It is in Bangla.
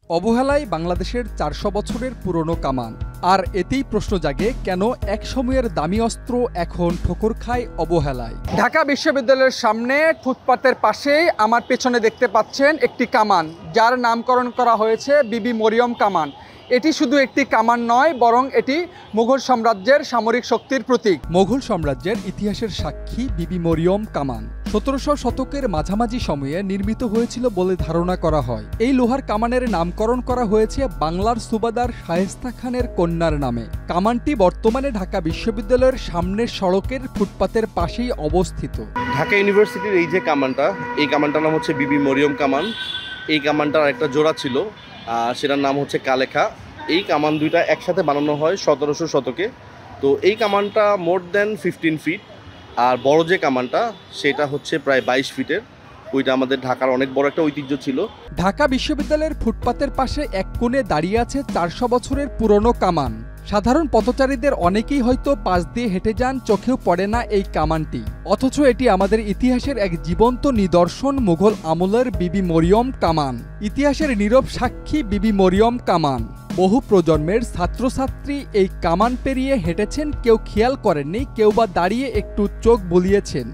অবহেলায় বাংলাদেশের ৪০০ বছরের পুরনো কামান। আর এতেই প্রশ্ন জাগে, কেন এক সময়ের দামি অস্ত্র এখন ঠোকর খায় অবহেলায়। ঢাকা বিশ্ববিদ্যালয়ের সামনে ফুটপাতের পাশেই আমার পেছনে দেখতে পাচ্ছেন একটি কামান, যার নামকরণ করা হয়েছে বিবি মরিয়ম কামান। এটি শুধু একটি কামান নয়, বরং এটি মুঘল সাম্রাজ্যের সামরিক শক্তির প্রতীক। মুঘল সাম্রাজ্যের ইতিহাসের সাক্ষী বিবি মরিয়ম কামান ১৭০০ শতকের মাঝামাঝি সময়ে নির্মিত হয়েছিল বলে ধারণা করা হয়। এই লোহার কামানের নামকরণ করা হয়েছে বাংলার সুবাদার শায়েস্তা খানের কন্যার নামে। কামানটি বর্তমানে ঢাকা বিশ্ববিদ্যালয়ের সামনের সড়কের ফুটপাতের পাশেই অবস্থিত। ঢাকা ইউনিভার্সিটির এই যে কামানটা, এই কামানটার নাম হচ্ছে বিবি মরিয়ম কামান। এই কামানটার একটা জোড়া ছিল, সেটার নাম হচ্ছে কালেখা। এই কামান দুইটা একসাথে বানানো হয় ১৭০০ শতকে। তো এই কামানটা মোর দেন 15 ফিট, আর বড় যে কামানটা সেটা হচ্ছে প্রায় ২২ ফিটের। ওইটা আমাদের ঢাকার অনেক বড় একটা ঐতিহ্য ছিল। ঢাকা বিশ্ববিদ্যালয়ের ফুটপাতের পাশে এক কোণে দাঁড়িয়ে আছে ৪০০ বছরের পুরনো কামান। সাধারণ পথচারীদের অনেকেই হয়তো পাশ দিয়ে হেঁটে যান, চোখেও পড়ে না এই কামানটি। অথচ এটি আমাদের ইতিহাসের এক জীবন্ত নিদর্শন, মুঘল আমলের বিবি মরিয়ম কামান। ইতিহাসের নীরব সাক্ষী বিবি মরিয়ম কামান। বহু প্রজন্মের ছাত্রছাত্রী এই কামান পেরিয়ে হেঁটেছেন, কেউ খেয়াল করেননি, কেউ বা দাঁড়িয়ে একটু চোখ বুলিয়েছেন।